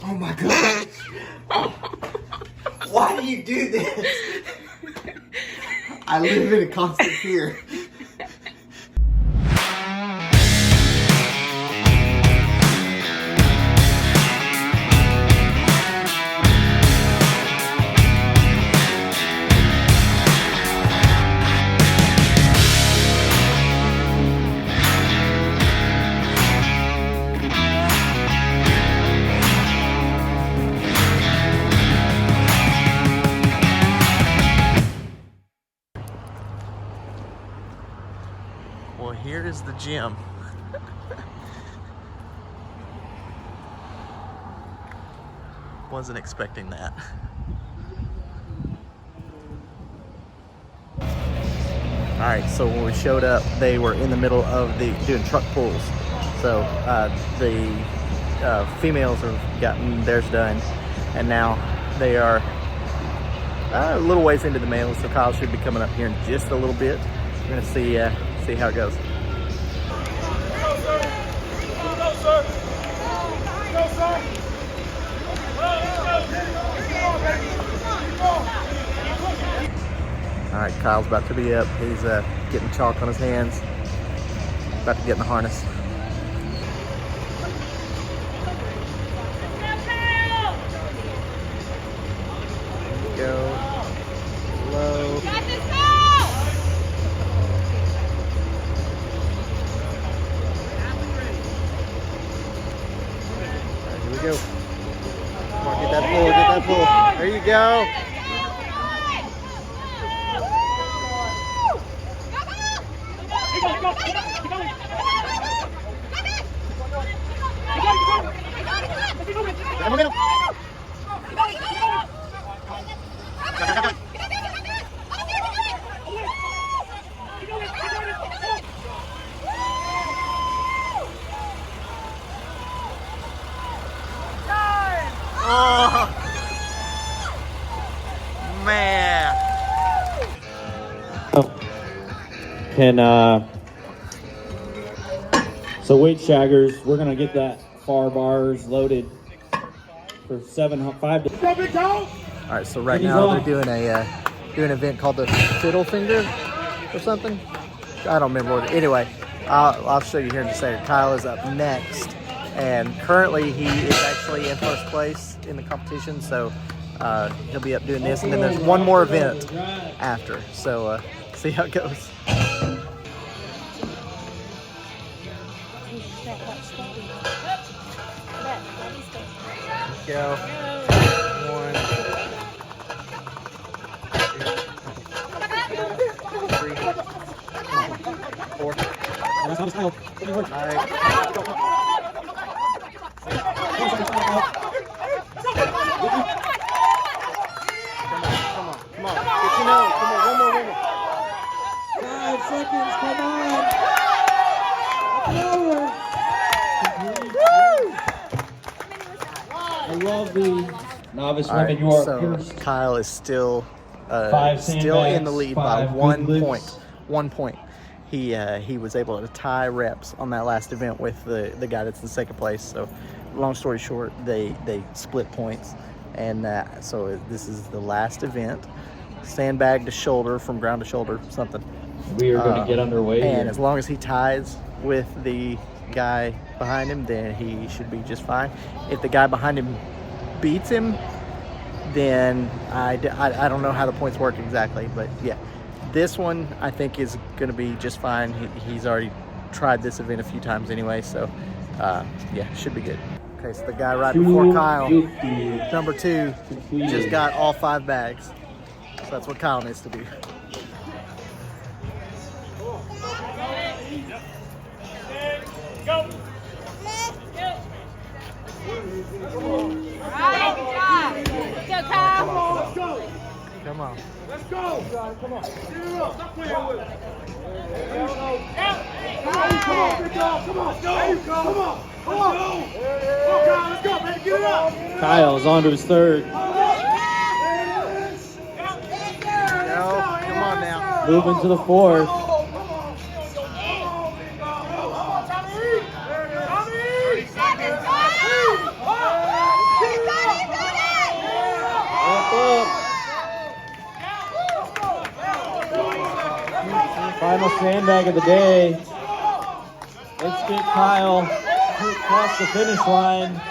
Oh my God. Why do you do this? I live in a constant fear. Well, here is the gym. Wasn't expecting that. All right, so when we showed up, they were in the middle of doing truck pulls. So the females have gotten theirs done, and now they are a little ways into the males. So Kyle should be coming up here in just a little bit. We're gonna see how it goes. All right, Kyle's about to be up. He's getting chalk on his hands. About to get in the harness. There we go. Low. Here we go. Come on, get that pull, get that pull. There you go. Oh, man. So weight shaggers, we're gonna get that far bars loaded for 5 to. All right, so right now they're doing an event called the Fiddle Finger or something. I don't remember what. Anyway, I'll show you here in just a second. Kyle is up next, and currently he is actually in first place in the competition. So he'll be up doing this, and then there's one more event after. So see how it goes. Go. 1, 2, 3, 4. Come on. Get your nose. Come on, one more. 5 seconds, come on. Up and over. I love the novice women. You are first. Kyle is still still in the lead by 1 point. 1 point. He was able to tie reps on that last event with the guy that's in second place. So long story short, they split points, and so this is the last event. Sandbag to shoulder, from ground to shoulder, something. We are going to get underway. And here. as long as he ties with the guy behind him, then he should be just fine. If the guy behind him beats him, then I don't know how the points work exactly, but yeah, this one I think is going to be just fine. He's already tried this event a few times anyway, so yeah, should be good. Okay, so the guy right before Kyle, number 2, just got all 5 bags. So that's what Kyle needs to do. Go. Come on. Let's go. Come on. Stop playing with it. Come on. There you go. Come on. Come on, Kyle. Let's go, baby. Get it up. Kyle is on to his third. Come on now. Moving to the fourth. Get Final sandbag of the day. Let's get Kyle across the finish line.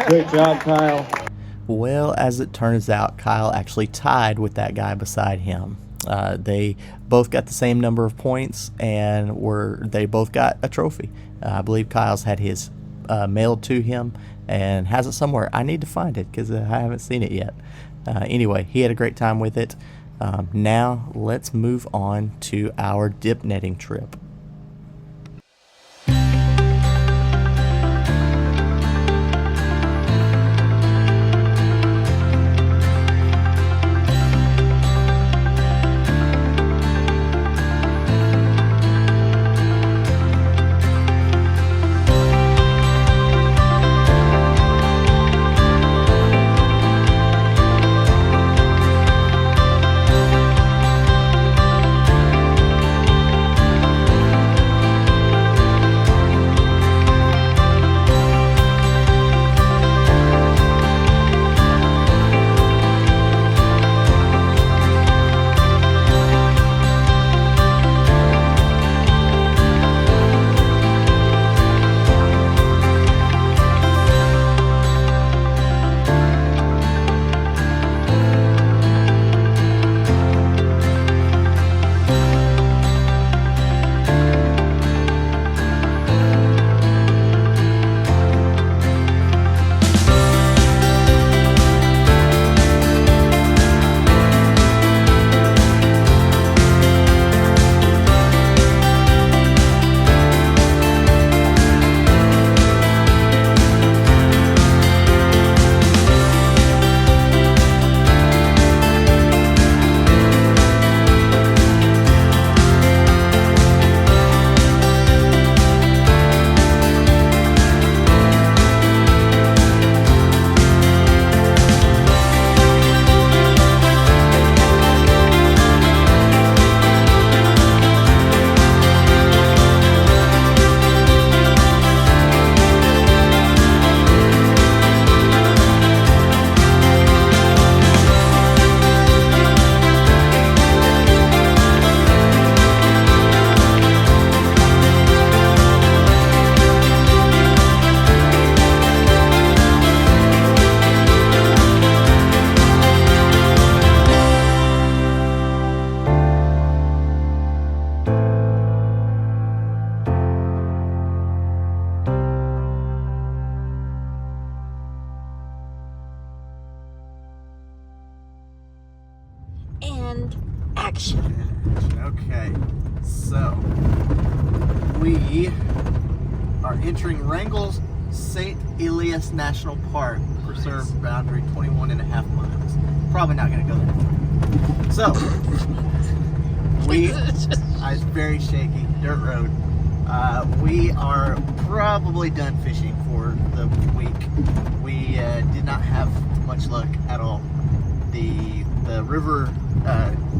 Great job, Kyle. Well, as it turns out, Kyle actually tied with that guy beside him. They both got the same number of points, and they both got a trophy. I believe Kyle's had his mailed to him and has it somewhere. I need to find it because I haven't seen it yet. Anyway, he had a great time with it. Now let's move on to our dip netting trip. And action. Okay, so we are entering Wrangell's St. Elias National Park, preserve boundary 21.5 miles. Probably not going to go that far. So, it's very shaky, dirt road. We are probably done fishing for the week. We did not have much luck at all. The river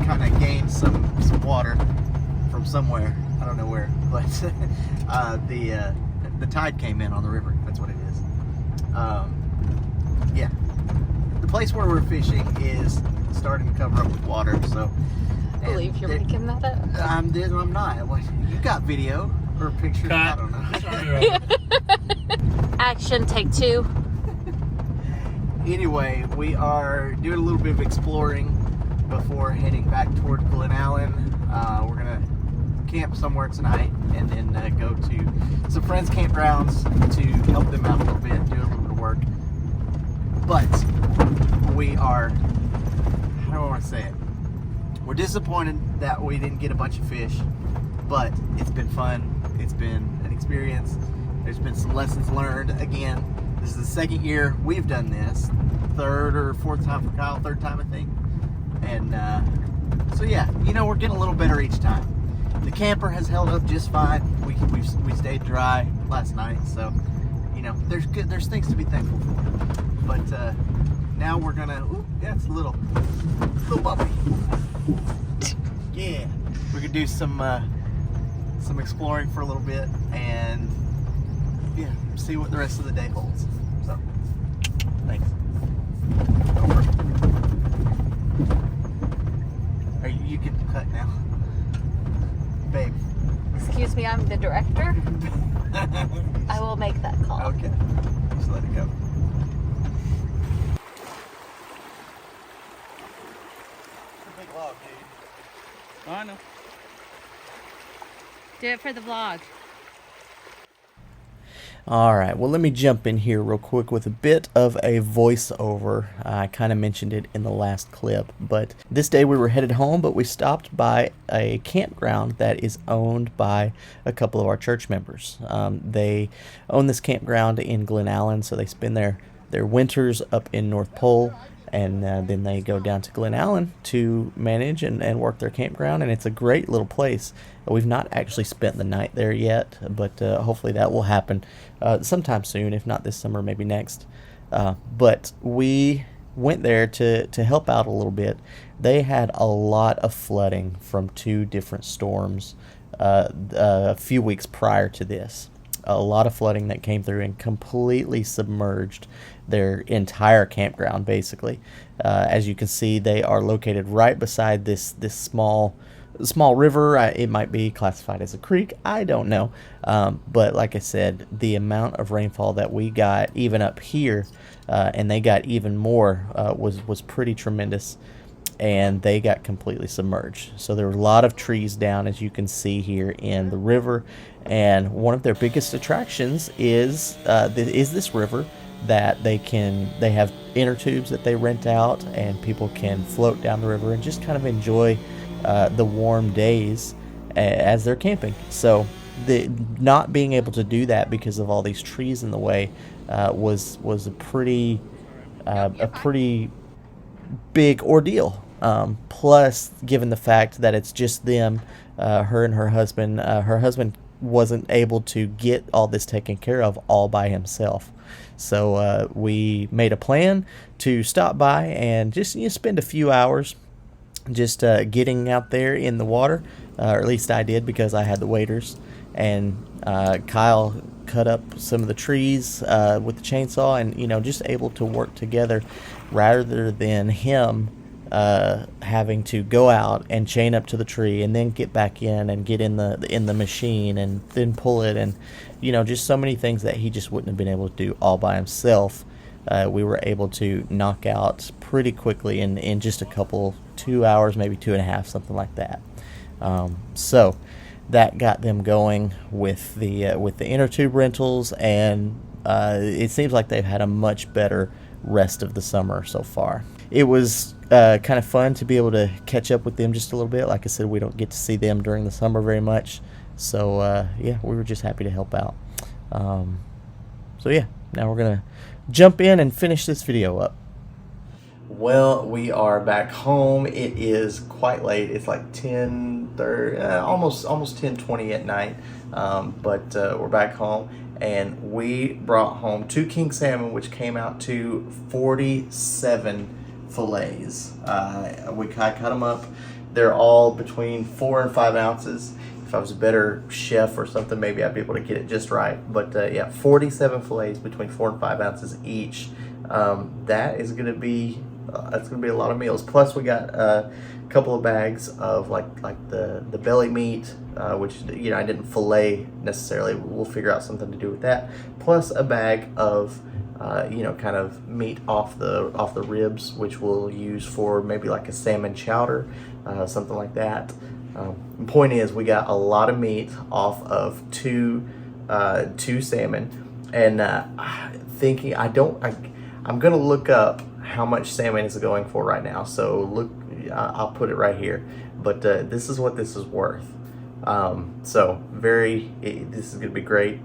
kind of gained some water from somewhere. I don't know where, but the tide came in on the river. That's what it is. Yeah, the place where we're fishing is starting to cover up with water. So, I believe you're making that up. I'm not. What, you got video or pictures? I don't know. Action, take two. Anyway, we are doing a little bit of exploring before heading back toward Glen Allen. We're gonna camp somewhere tonight and then go to some friends' campgrounds to help them out a little bit, do a little bit of work. But we are, how do I want to say it? We're disappointed that we didn't get a bunch of fish, but it's been fun. It's been an experience. There's been some lessons learned. Again, this is the second year we've done this. Third or fourth time for Kyle, third time I think. And so yeah, we're getting a little better each time. The camper has held up just fine. We stayed dry last night, so there's things to be thankful for. But now we're gonna, yeah, it's a little bumpy. Yeah, we're gonna do some exploring for a little bit, and yeah, see what the rest of the day holds. So, thanks. You can cut now. Babe. Excuse me, I'm the director. I will make that call. Okay. Just let it go. It's a big log, dude. I know. Do it for the vlog. All right, well, let me jump in here real quick with a bit of a voiceover. I kind of mentioned it in the last clip, but this day we were headed home, but we stopped by a campground that is owned by a couple of our church members. They own this campground in Glen Allen, so they spend their winters up in North Pole, and then they go down to Glen Allen to manage and work their campground, and it's a great little place. We've not actually spent the night there yet, but hopefully that will happen sometime soon, if not this summer, maybe next. But we went there to help out a little bit. They had a lot of flooding from 2 different storms a few weeks prior to this. A lot of flooding that came through and completely submerged their entire campground, basically. As you can see, they are located right beside this small river. It might be classified as a creek, I don't know. But like I said, the amount of rainfall that we got, even up here, and they got even more, was pretty tremendous. And they got completely submerged. So there were a lot of trees down, as you can see here in the river. And one of their biggest attractions is this river that they have inner tubes that they rent out, and people can float down the river and just kind of enjoy the warm days as they're camping. So not being able to do that because of all these trees in the way was a pretty big ordeal. Plus, given the fact that it's just them, her and her husband. Her husband wasn't able to get all this taken care of all by himself. So we made a plan to stop by and just spend a few hours just getting out there in the water, or at least I did because I had the waders. And Kyle cut up some of the trees with the chainsaw, and just able to work together rather than him having to go out and chain up to the tree and then get back in and get in the machine and then pull it, and just so many things that he just wouldn't have been able to do all by himself. We were able to knock out pretty quickly in just a couple, 2 hours, maybe 2.5, something like that. So that got them going with the inner tube rentals, and it seems like they've had a much better rest of the summer so far. It was kind of fun to be able to catch up with them just a little bit. Like I said, we don't get to see them during the summer very much, so yeah, we were just happy to help out. So yeah, now we're gonna jump in and finish this video up. Well, we are back home. It is quite late. It's like 10:30, almost 10:20 at night. But we're back home, and we brought home 2 king salmon, which came out to 47 fillets. I cut them up. They're all between 4 and 5 ounces. If I was a better chef or something, maybe I'd be able to get it just right. But yeah, 47 fillets between 4 and 5 ounces each. That is going to be that's going to be a lot of meals. Plus, we got a couple of bags of like the belly meat, which I didn't fillet necessarily. We'll figure out something to do with that. Plus a bag of kind of meat off the ribs, which we'll use for maybe like a salmon chowder, something like that. The point is, we got a lot of meat off of two salmon, and I'm gonna look up how much salmon is going for right now. So look, I'll put it right here. But this is what this is worth. So this is gonna be great.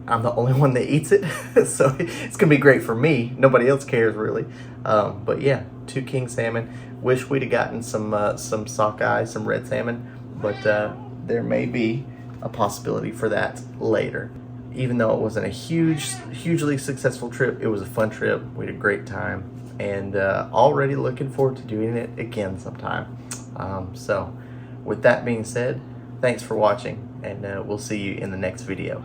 I'm the only one that eats it, so it's gonna be great for me. Nobody else cares really. But yeah, 2 king salmon. Wish we'd have gotten some sockeye, some red salmon, but there may be a possibility for that later. Even though it wasn't a hugely successful trip, it was a fun trip. We had a great time, and already looking forward to doing it again sometime. So with that being said, thanks for watching, and we'll see you in the next video.